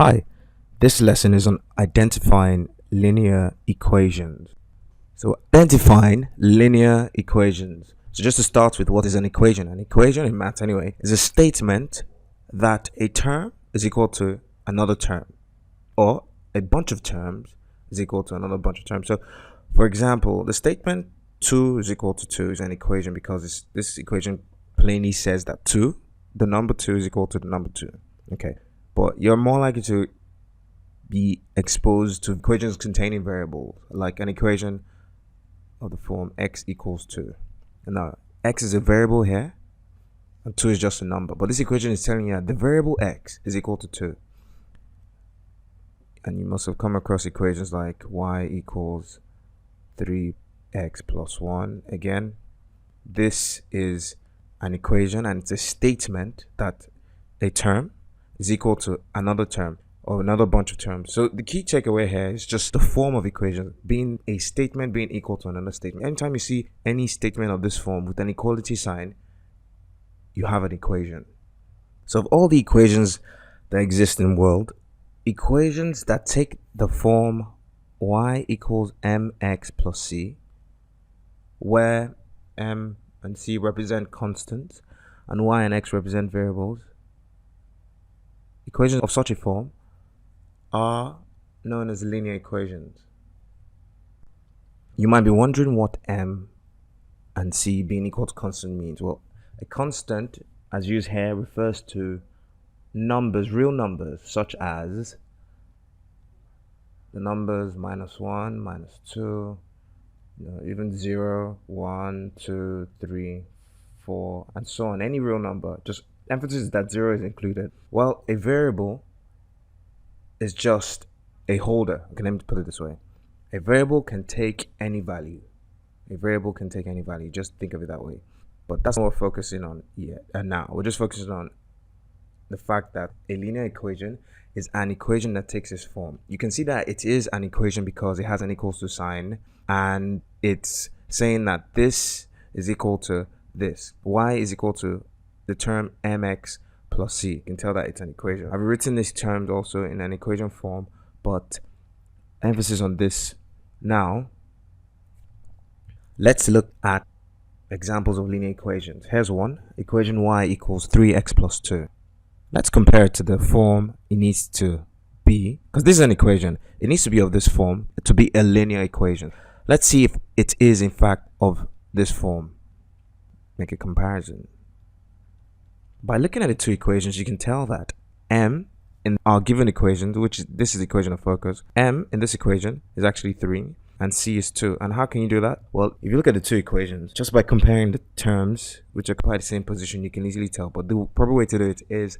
Hi, this lesson is on identifying linear equations. So identifying linear equations. So just to start with, what is an equation? An equation in maths anyway is a statement that a term is equal to another term, or a bunch of terms is equal to another bunch of terms. So for example, the statement 2 is equal to 2 is an equation because this equation plainly says that the number 2 is equal to the number 2. Okay, but you're more likely to be exposed to equations containing variables, like an equation of the form x equals 2. And now x is a variable here and 2 is just a number, but this equation is telling you that the variable x is equal to 2. And you must have come across equations like y equals 3x plus 1. Again, this is an equation and it's a statement that a term is equal to another term or another bunch of terms. So the key takeaway here is just the form of equation being a statement being equal to another statement. Anytime you see any statement of this form with an equality sign, you have an equation. So of all the equations that exist in the world, equations that take the form y equals mx plus c, where m and c represent constants and y and x represent variables, equations of such a form are known as linear equations. You might be wondering what m and c being equal to constant means. Well, a constant, as used here, refers to numbers, real numbers, such as the numbers -1, -2, even 0, 1, 2, 3, 4, and so on. Any real number. Just emphasis that 0 is included. Well, a variable is just a holder. Okay, let me put it this way. A variable can take any value. A variable can take any value. Just think of it that way. But that's not what we're focusing on yet. And now we're just focusing on the fact that a linear equation is an equation that takes this form. You can see that it is an equation because it has an equals to sign, and it's saying that this is equal to this. Y is equal to the term mx plus c. You can tell that it's an equation. I've written these terms also in an equation form, but emphasis on this. Now let's look at examples of linear equations. Here's one. Equation y equals 3x plus 2. Let's compare it to the form it needs to be, because this is an equation. It needs to be of this form to be a linear equation. Let's see if it is in fact of this form. Make a comparison. By looking at the two equations, you can tell that m in our given equation, this is the equation of focus, m in this equation is actually 3 and c is 2. And how can you do that? Well, if you look at the two equations, just by comparing the terms which occupy the same position, you can easily tell. But the proper way to do it is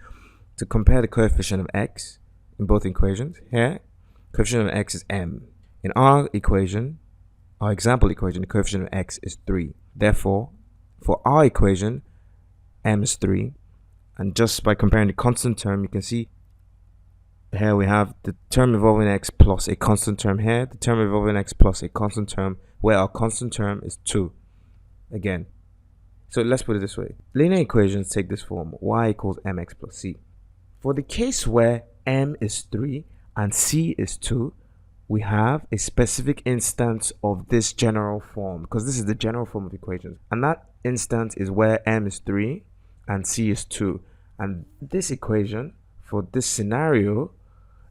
to compare the coefficient of x in both equations. Here, coefficient of x is m. In our equation, our example equation, the coefficient of x is 3. Therefore, for our equation, m is 3. And just by comparing the constant term, you can see here we have the term involving x plus a constant term here, the term involving x plus a constant term, where our constant term is 2 again. So let's put it this way. Linear equations take this form: y equals mx plus c. For the case where m is 3 and c is 2, we have a specific instance of this general form, because this is the general form of equations, and that instance is where m is 3 and c is 2. And this equation for this scenario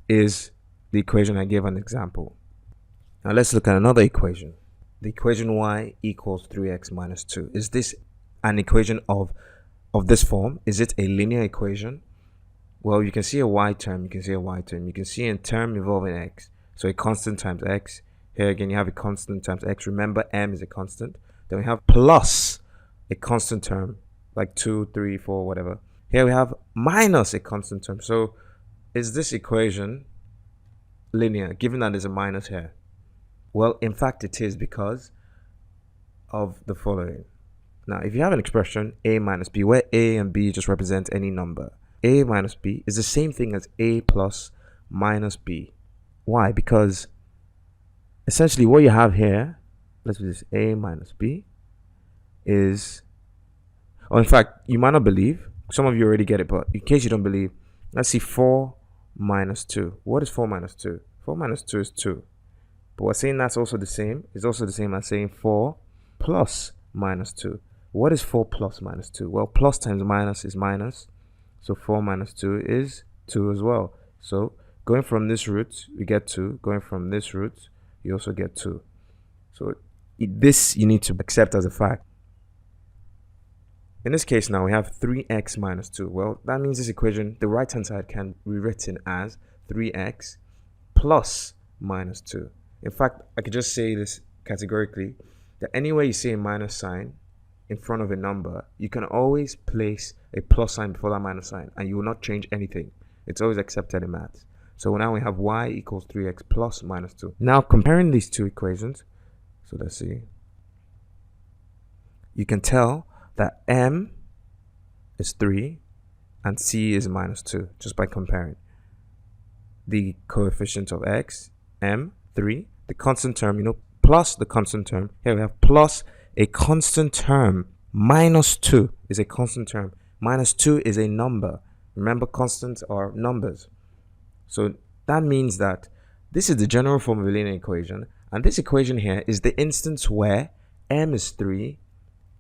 is the equation I gave an example. Now let's look at another equation. The equation y equals 3x minus 2. Is this an equation of this form? Is it a linear equation? Well, you can see a y term, you can see a y term, you can see a term involving x. So a constant times x. Here again you have a constant times x. Remember, m is a constant. Then we have plus a constant term like 2, 3, 4, whatever. Here we have minus a constant term. So is this equation linear, given that there's a minus here? Well, in fact it is, because of the following. Now, if you have an expression a minus b, where a and b just represent any number, a minus b is the same thing as a plus minus b. Why? Because essentially what you have here, let's do this, a minus b is, or in fact, you might not believe, some of you already get it, but in case you don't believe, let's see 4 minus 2. What is 4 minus 2? 4 minus 2 is 2. But we're saying that's also the same. It's also the same as saying 4 plus minus 2. What is 4 plus minus 2? Well, plus times minus is minus. So 4 minus 2 is 2 as well. So going from this root, we get 2. Going from this root, you also get 2. So this you need to accept as a fact. In this case now, we have 3x minus 2. Well, that means this equation, the right-hand side can be written as 3x plus minus 2. In fact, I could just say this categorically, that anywhere you see a minus sign in front of a number, you can always place a plus sign before that minus sign, and you will not change anything. It's always accepted in maths. So now we have y equals 3x plus minus 2. Now, comparing these two equations, so let's see. You can tell that m is 3 and c is minus 2 just by comparing the coefficient of x, m, 3, the constant term, plus the constant term. Here we have plus a constant term, minus 2 is a constant term. Minus 2 is a number. Remember, constants are numbers. So that means that this is the general form of a linear equation, and this equation here is the instance where m is 3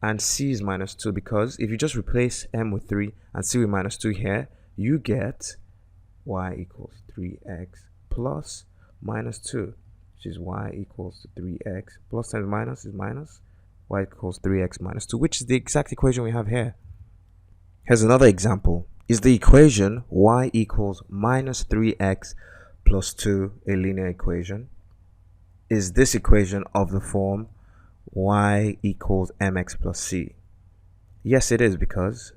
and c is minus 2, because if you just replace m with 3 and c with minus 2 here, you get y equals 3x plus minus 2, which is y equals 3x. Plus times minus is minus. Y equals 3x minus 2, which is the exact equation we have here. Here's another example. Is the equation y equals minus 3x plus 2 a linear equation? Is this equation of the form y equals mx plus c? Yes, it is, because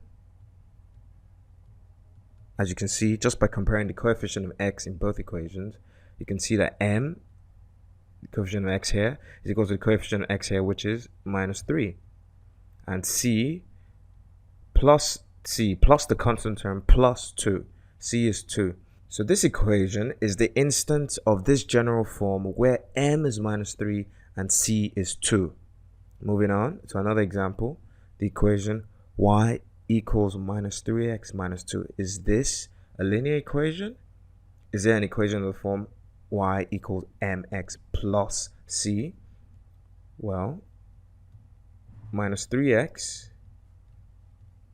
as you can see, just by comparing the coefficient of x in both equations, you can see that m, the coefficient of x here, is equal to the coefficient of x here, which is minus 3, and c plus the constant term plus 2. C is 2. So this equation is the instance of this general form where m is minus 3 and c is 2. Moving on to another example, the equation y equals minus 3x minus 2. Is this a linear equation? Is there an equation of the form y equals mx plus c? Well, minus 3x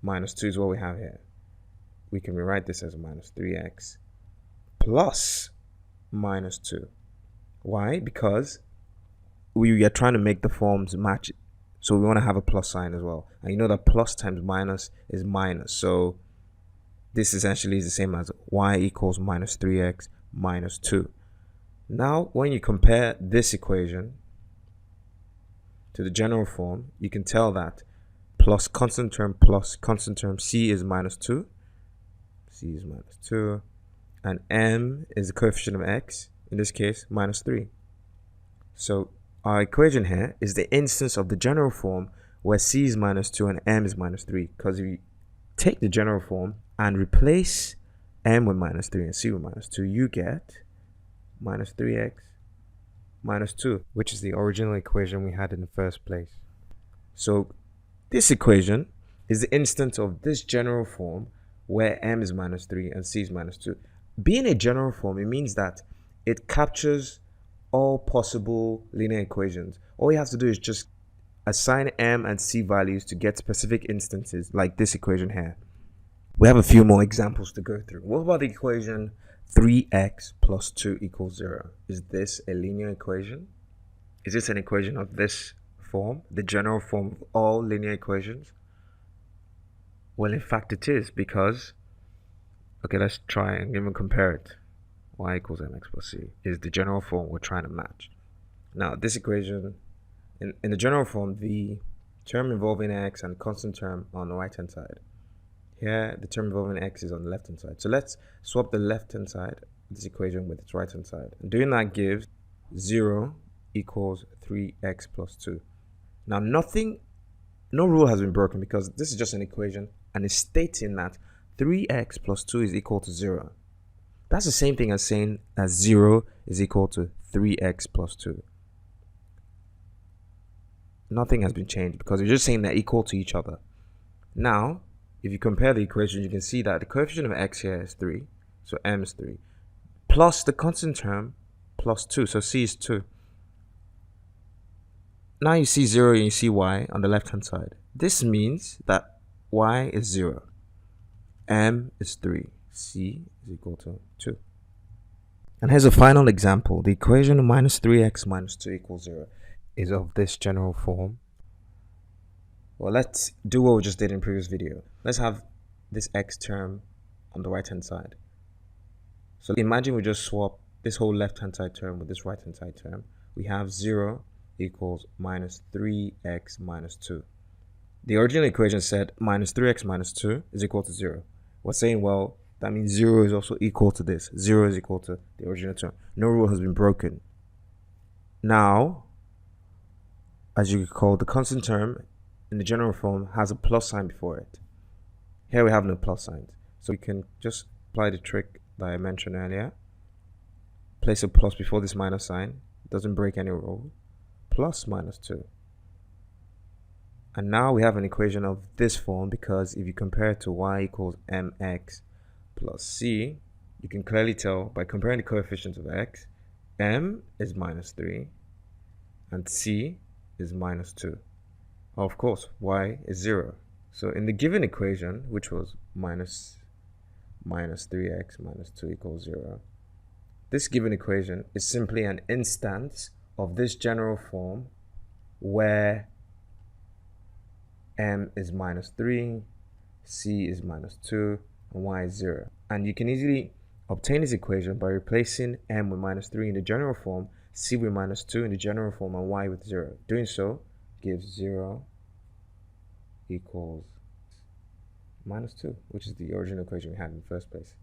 minus 2 is what we have here. We can rewrite this as minus 3x plus minus 2. Why? Because we are trying to make the forms match, so we want to have a plus sign as well, and you know that plus times minus is minus, so this essentially is the same as y equals minus 3x minus 2. Now when you compare this equation to the general form, you can tell that plus constant term c is minus 2, and m is the coefficient of x, in this case minus 3. So our equation here is the instance of the general form where c is minus 2 and m is minus 3, because if you take the general form and replace m with minus 3 and c with minus 2, you get minus 3x minus 2, which is the original equation we had in the first place. So this equation is the instance of this general form where m is minus 3 and c is minus 2. Being a general form, it means that it captures all possible linear equations. All you have to do is just assign m and c values to get specific instances like this equation here. We have a few more examples to go through. What about the equation 3x plus 2 equals 0? Is this a linear equation? Is this an equation of this form, the general form of all linear equations? Well, in fact it is, because, okay, let's try and even compare it. Y equals mx plus c is the general form we're trying to match. Now this equation, in the general form, the term involving x and constant term on the right hand side. Here the term involving x is on the left hand side. So let's swap the left hand side of this equation with its right hand side. And doing that gives 0 equals 3x plus 2. Now no rule has been broken, because this is just an equation and it's stating that 3x plus 2 is equal to 0. That's the same thing as saying that 0 is equal to 3x plus 2. Nothing has been changed, because we're just saying they're equal to each other. Now, if you compare the equations, you can see that the coefficient of x here is 3, so m is 3. plus the constant term plus 2. So c is 2. Now you see 0 and you see y on the left hand side. This means that y is 0, m is 3, c is equal to 2. And here's a final example. The equation minus 3x minus 2 equals 0 is of this general form. Well, let's do what we just did in the previous video. Let's have this x term on the right hand side. So imagine we just swap this whole left hand side term with this right hand side term. We have 0 equals minus 3x minus 2. The original equation said minus 3x minus 2 is equal to 0. We're saying, well, that means 0 is also equal to this. 0 is equal to the original term. No rule has been broken. Now, as you recall, the constant term in the general form has a plus sign before it. Here we have no plus signs. So we can just apply the trick that I mentioned earlier. Place a plus before this minus sign. It doesn't break any rule. Plus minus 2. And now we have an equation of this form, because if you compare it to y equals mx plus c, you can clearly tell by comparing the coefficients of x, m is minus 3 and c is minus 2. Of course, y is 0. So in the given equation, which was minus 3x minus 2 equals 0, this given equation is simply an instance of this general form where m is minus 3, c is minus 2, and y is 0. And you can easily obtain this equation by replacing m with minus 3 in the general form, c with minus 2 in the general form, and y with 0. Doing so gives 0 equals minus 2, which is the original equation we had in the first place.